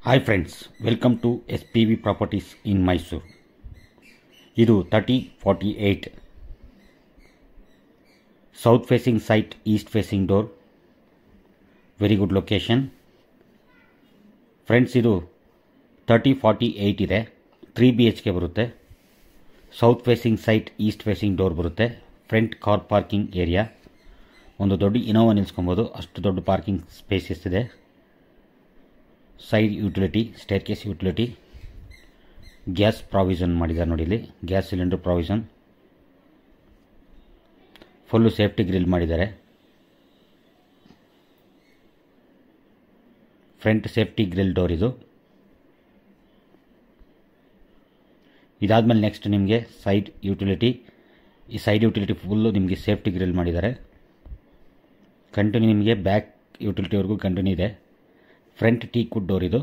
Hi friends, welcome to SPV Properties in Mysore. ಇದು 3048 South facing site, East facing door. Very good location. Friends, ಇದು 3048 ಇದೆ. 3 BHK ಬರುತ್ತೆ. South facing site, East facing door ಬರುತ್ತೆ. Front car parking area. ಒಂದು ದೊಡ್ಡ Innova ನಿಲ್ಲಿಸ್ಕೊಬೋದು, ಅಷ್ಟು ದೊಡ್ಡ ಪಾರ್ಕಿಂಗ್ ಸ್ಪೇಸಸ್ ಇದೆ. Side utility, staircase utility, gas provision ಮಾಡಿದ್ದಾರೆ ನೋಡಿ. ಇಲ್ಲಿ gas cylinder provision, full safety grill ಮಾಡಿದ್ದಾರೆ. ಫ್ರಂಟ್ ಸೇಫ್ಟಿ ಗ್ರಿಲ್ ಡೋರ್ ಇದು. ಇದಾದಮೇಲೆ ನೆಕ್ಸ್ಟ್ ನಿಮಗೆ ಸೈಡ್ ಯುಟಿಲಿಟಿ. ಈ ಸೈಡ್ ಯುಟಿಲಿಟಿ ಫುಲ್ಲು ನಿಮಗೆ ಸೇಫ್ಟಿ ಗ್ರಿಲ್ ಮಾಡಿದ್ದಾರೆ. ಕಂಟಿನ್ಯೂ ನಿಮಗೆ ಬ್ಯಾಕ್ ಯುಟಿಲಿಟಿವರೆಗೂ ಕಂಟಿನ್ಯೂ ಇದೆ. ಫ್ರಂಟ್ ಟೀಕ್ ವುಡ್ ಡೋರ್ ಇದು.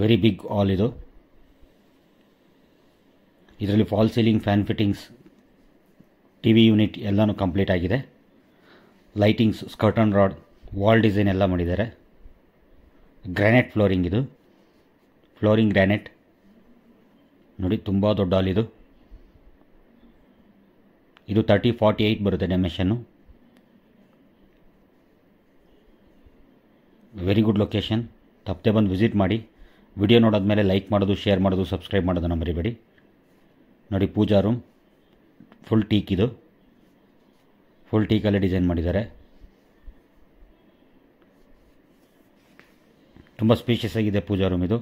ವೆರಿ ಬಿಗ್ ಹಾಲ್ ಇದು. ಇದರಲ್ಲಿ fall ceiling, fan fittings, TV unit ಎಲ್ಲನೂ ಕಂಪ್ಲೀಟ್ ಆಗಿದೆ. Lightings, curtain rod, wall design ಎಲ್ಲ ಮಾಡಿದ್ದಾರೆ. ಗ್ರಾನೈಟ್ ಫ್ಲೋರಿಂಗ್ ಇದು. ಫ್ಲೋರಿಂಗ್ ಗ್ರಾನೈಟ್ ನೋಡಿ, ತುಂಬ ದೊಡ್ಡ ಹಾಲ್ ಇದು. ಇದು 3048 ಬರುತ್ತೆ ಡೈಮೆನ್ಷನ್ನು. Very good location. ತಪ್ಪದೆ ಬಂದು ವಿಸಿಟ್ ಮಾಡಿ. ವಿಡಿಯೋ ನೋಡಾದ್ಮೇಲೆ ಲೈಕ್ ಮಾಡೋದು, ಶೇರ್ ಮಾಡೋದು, ಸಬ್ಸ್ಕ್ರೈಬ್ ಮಾಡೋದನ್ನು ಮರಿಬೇಡಿ. ನೋಡಿ, ಪೂಜಾ ರೂಮ್ ಫುಲ್ ಟೀಕ್ ಇದು. ಫುಲ್ ಟೀಕಲ್ಲೇ ಡಿಸೈನ್ ಮಾಡಿದ್ದಾರೆ. ತುಂಬ ಸ್ಪೇಷಿಯಸ್ ಆಗಿದೆ ಪೂಜಾ ರೂಮ್ ಇದು.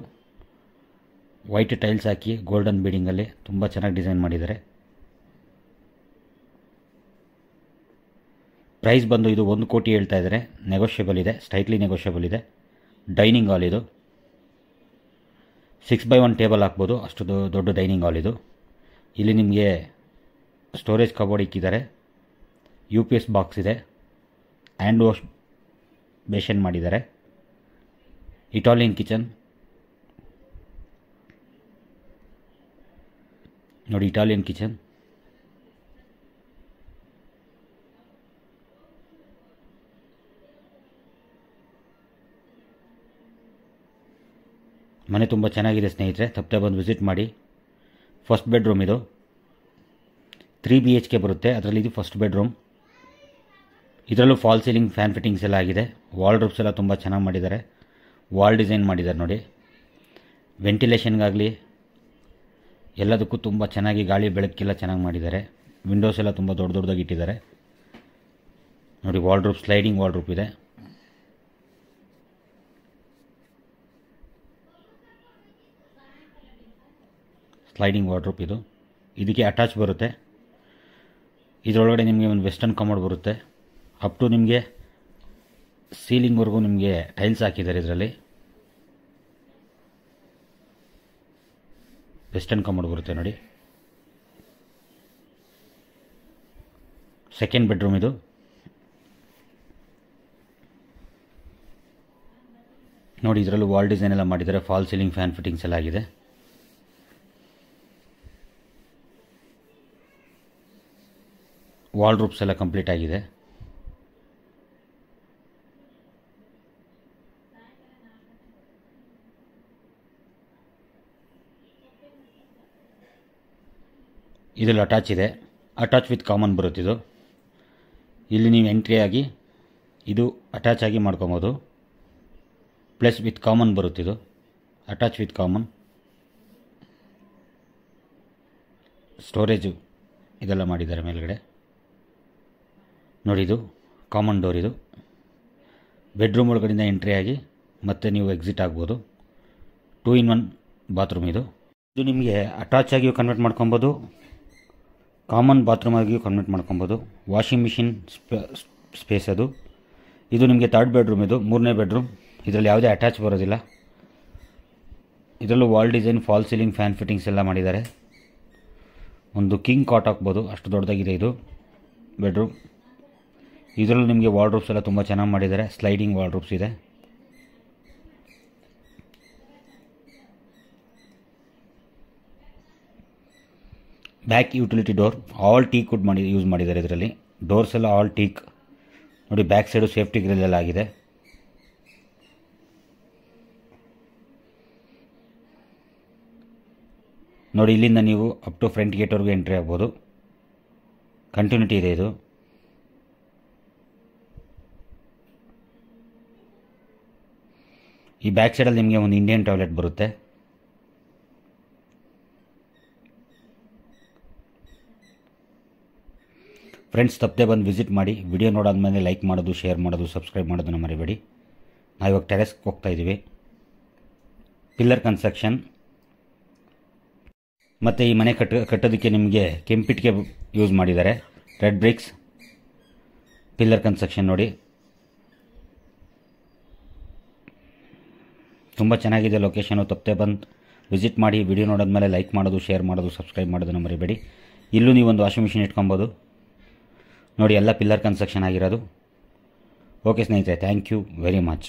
ವೈಟ್ ಟೈಲ್ಸ್ ಹಾಕಿ ಗೋಲ್ಡನ್ ಬೀಡಿಂಗಲ್ಲಿ ತುಂಬ ಚೆನ್ನಾಗಿ ಡಿಸೈನ್ ಮಾಡಿದ್ದಾರೆ. ಪ್ರೈಸ್ ಬಂದು ಇದು 1 ಕೋಟಿ ಹೇಳ್ತಾ ಇದ್ದಾರೆ. ನೆಗೋಷಿಯಬಲ್ ಇದೆ, ಸ್ಲೈಟ್ಲಿ ನೆಗೋಷಿಯಬಲ್ ಇದೆ. ಡೈನಿಂಗ್ ಹಾಲ್ ಇದು. 6x1 ಟೇಬಲ್ ಹಾಕ್ಬೋದು, ಅಷ್ಟು ದೊಡ್ಡ ಡೈನಿಂಗ್ ಹಾಲ್ ಇದು. ಇಲ್ಲಿ ನಿಮಗೆ ಸ್ಟೋರೇಜ್ ಕಬೋರ್ಡ್ ಇಕ್ಕಿದ್ದಾರೆ. UPS ಬಾಕ್ಸ್ ಇದೆ. ಹ್ಯಾಂಡ್ ವಾಶ್ ಬೇಷನ್ ಮಾಡಿದ್ದಾರೆ. ಇಟಾಲಿಯನ್ ಕಿಚನ್ ನೋಡಿ, ಇಟಾಲಿಯನ್ ಕಿಚನ್. ಮನೆ ತುಂಬ ಚೆನ್ನಾಗಿದೆ ಸ್ನೇಹಿತರೆ, ತಪ್ಪದೆ ಬಂದು ವಿಸಿಟ್ ಮಾಡಿ. ಫಸ್ಟ್ ಬೆಡ್ರೂಮ್ ಇದು. 3 BHK ಬರುತ್ತೆ, ಅದರಲ್ಲಿ ಇದು ಫಸ್ಟ್ ಬೆಡ್ರೂಮ್. ಇದರಲ್ಲೂ ಫಾಲ್ ಸೀಲಿಂಗ್, ಫ್ಯಾನ್ ಫಿಟ್ಟಿಂಗ್ಸ್ ಎಲ್ಲ ಆಗಿದೆ. ವಾಲ್ ರೂಪ್ಸ್ ಎಲ್ಲ ತುಂಬ ಚೆನ್ನಾಗಿ ಮಾಡಿದ್ದಾರೆ. ವಾಲ್ ಡಿಸೈನ್ ಮಾಡಿದ್ದಾರೆ ನೋಡಿ. ವೆಂಟಿಲೇಷನ್ಗಾಗಲಿ ಎಲ್ಲದಕ್ಕೂ ತುಂಬ ಚೆನ್ನಾಗಿ, ಗಾಳಿ ಬೆಳಕೆಲ್ಲ ಚೆನ್ನಾಗಿ ಮಾಡಿದ್ದಾರೆ. ವಿಂಡೋಸ್ ಎಲ್ಲ ತುಂಬ ದೊಡ್ಡ ದೊಡ್ಡದಾಗಿ ಇಟ್ಟಿದ್ದಾರೆ ನೋಡಿ. Wardrobe, sliding wardrobe ಇದೆ. ಸ್ಲೈಡಿಂಗ್ ವಾರ್ಡ್ರೋಬ್ ಇದು. ಇದಕ್ಕೆ ಅಟ್ಯಾಚ್ ಬರುತ್ತೆ. ಇದರೊಳಗಡೆ ನಿಮಗೆ ಒಂದು ವೆಸ್ಟರ್ನ್ ಕಮೋಡ್ ಬರುತ್ತೆ. ಅಪ್ ಟು ನಿಮಗೆ ಸೀಲಿಂಗ್ವರೆಗೂ ನಿಮಗೆ ಟೈಲ್ಸ್ ಹಾಕಿದ್ದಾರೆ. ಇದರಲ್ಲಿ ವೆಸ್ಟರ್ನ್ ಕಮೋಡ್ ಬರುತ್ತೆ ನೋಡಿ. ಸೆಕೆಂಡ್ ಬೆಡ್ರೂಮ್ ಇದು. ನೋಡಿ, ಇದರಲ್ಲೂ ವಾಲ್ ಡಿಸೈನ್ ಎಲ್ಲ ಮಾಡಿದ್ದಾರೆ. ಫಾಲ್ ಸೀಲಿಂಗ್, ಫ್ಯಾನ್ ಫಿಟ್ಟಿಂಗ್ಸ್ ಎಲ್ಲ ಆಗಿದೆ. ವಾಲ್ ರೂಪ್ಸ್ ಎಲ್ಲ ಕಂಪ್ಲೀಟ್ ಆಗಿದೆ. ಇದರಲ್ಲಿ ಅಟ್ಯಾಚ್ ಇದೆ. ಅಟ್ಯಾಚ್ ವಿತ್ ಕಾಮನ್ ಬರುತ್ತೆ ಇದು. ಇಲ್ಲಿ ನೀವು ಎಂಟ್ರಿ ಆಗಿ ಇದು ಅಟ್ಯಾಚ್ ಆಗಿ ಮಾಡ್ಕೊಬೋದು. ಪ್ಲಸ್ ವಿತ್ ಕಾಮನ್ ಬರುತ್ತೆ ಇದು. Attach with common. ಸ್ಟೋರೇಜು ಇದೆಲ್ಲ ಮಾಡಿದ್ದಾರೆ ಮೇಲ್ಗಡೆ ನೋಡಿ. ಇದು ಕಾಮನ್ ಡೋರ್ ಇದು. ಬೆಡ್ರೂಮ್ ಒಳಗಡೆಯಿಂದ ಎಂಟ್ರಿ ಆಗಿ ಮತ್ತೆ ನೀವು ಎಕ್ಸಿಟ್ ಆಗ್ಬೋದು. 2-in-1 ಬಾತ್ರೂಮ್ ಇದು. ಇದು ನಿಮಗೆ ಅಟ್ಯಾಚ್ ಆಗಿಯೂ ಕನ್ವರ್ಟ್ ಮಾಡ್ಕೊಬೋದು, ಕಾಮನ್ ಬಾತ್ರೂಮ್ ಆಗಿಯೂ ಕನ್ವರ್ಟ್ ಮಾಡ್ಕೊಬೋದು. ವಾಷಿಂಗ್ ಮಿಷಿನ್ ಸ್ಪೇಸ್ ಅದು. ಇದು ನಿಮಗೆ 3rd ಬೆಡ್ರೂಮ್ ಇದು. 3ನೇ ಬೆಡ್ರೂಮ್. ಇದರಲ್ಲಿ ಯಾವುದೇ ಅಟ್ಯಾಚ್ ಬರೋದಿಲ್ಲ. ಇದರಲ್ಲೂ wall design, fall ceiling, fan fittings ಎಲ್ಲ ಮಾಡಿದ್ದಾರೆ. ಒಂದು ಕಿಂಗ್ ಕಾಟ್ ಹಾಕ್ಬೋದು, ಅಷ್ಟು ದೊಡ್ಡದಾಗಿದೆ ಇದು ಬೆಡ್ರೂಮ್. ಇದರಲ್ಲೂ ನಿಮಗೆ ವಾಲ್ ರೂಪ್ಸ್ ಎಲ್ಲ ತುಂಬ ಚೆನ್ನಾಗಿ ಮಾಡಿದ್ದಾರೆ. ಸ್ಲೈಡಿಂಗ್ ವಾಲ್ ರೂಪ್ಸ್ ಇದೆ. Back utility door all teak wood use ಮಾಡಿದ್ದಾರೆ ಇದರಲ್ಲಿ. ಡೋರ್ಸ್ ಎಲ್ಲ ಆಲ್ ಟೀಕ್ ನೋಡಿ. ಬ್ಯಾಕ್ ಸೈಡು ಸೇಫ್ಟಿ ಗ್ರಿಲ್ ಎಲ್ಲ ಆಗಿದೆ. ನೋಡಿ, ಇಲ್ಲಿಂದ ನೀವು ಅಪ್ ಟು ಫ್ರಂಟ್ ಗೇಟ್ವರೆಗೂ ಎಂಟ್ರಿ ಆಗ್ಬೋದು. ಕಂಟಿನ್ಯೂಟಿ ಇದೆ ಇದು. ಈ ಬ್ಯಾಕ್ ಸೈಡಲ್ಲಿ ನಿಮಗೆ ಒಂದು ಇಂಡಿಯನ್ ಟಾಯ್ಲೆಟ್ ಬರುತ್ತೆ. ಫ್ರೆಂಡ್ಸ್, ತಪ್ಪದೆ ಬಂದು ವಿಸಿಟ್ ಮಾಡಿ. ವಿಡಿಯೋ ನೋಡಾದ್ಮೇಲೆ ಲೈಕ್ ಮಾಡೋದು, ಶೇರ್ ಮಾಡೋದು, ಸಬ್ಸ್ಕ್ರೈಬ್ ಮಾಡೋದನ್ನು ಮರಿಬೇಡಿ. ನಾವು ಇವಾಗ ಟೆರೆಸ್ಗೆ ಹೋಗ್ತಾ ಇದ್ದೀವಿ. ಪಿಲ್ಲರ್ ಕನ್ಸ್ಟ್ರಕ್ಷನ್ ಮತ್ತು ಈ ಮನೆ ಕಟ್ಟೋದಕ್ಕೆ ನಿಮಗೆ ಕೆಂಪಿಟ್ಟಿಗೆ ಯೂಸ್ ಮಾಡಿದ್ದಾರೆ. ರೆಡ್ ಬ್ರಿಕ್ಸ್ ಪಿಲ್ಲರ್ ಕನ್ಸ್ಟ್ರಕ್ಷನ್ ನೋಡಿ, ತುಂಬ ಚೆನ್ನಾಗಿದೆ ಲೊಕೇಶನು. ತಪ್ಪದೆ ಬಂದು ವಿಸಿಟ್ ಮಾಡಿ. ವಿಡಿಯೋ ನೋಡಿದ್ಮೇಲೆ ಲೈಕ್ ಮಾಡೋದು, ಶೇರ್ ಮಾಡೋದು, ಸಬ್ಸ್ಕ್ರೈಬ್ ಮಾಡೋದನ್ನು ಮರಿಬೇಡಿ. ಇಲ್ಲೂ ನೀವೊಂದು ವಾಷಿಂಗ್ ಮಿಷಿನ್ ಇಟ್ಕೊಬೋದು ನೋಡಿ. ಎಲ್ಲ ಪಿಲ್ಲರ್ ಕನ್ಸ್ಟ್ರಕ್ಷನ್ ಆಗಿರೋದು. ಓಕೆ ಸ್ನೇಹಿತರೆ, ಥ್ಯಾಂಕ್ ಯು ವೆರಿ ಮಚ್.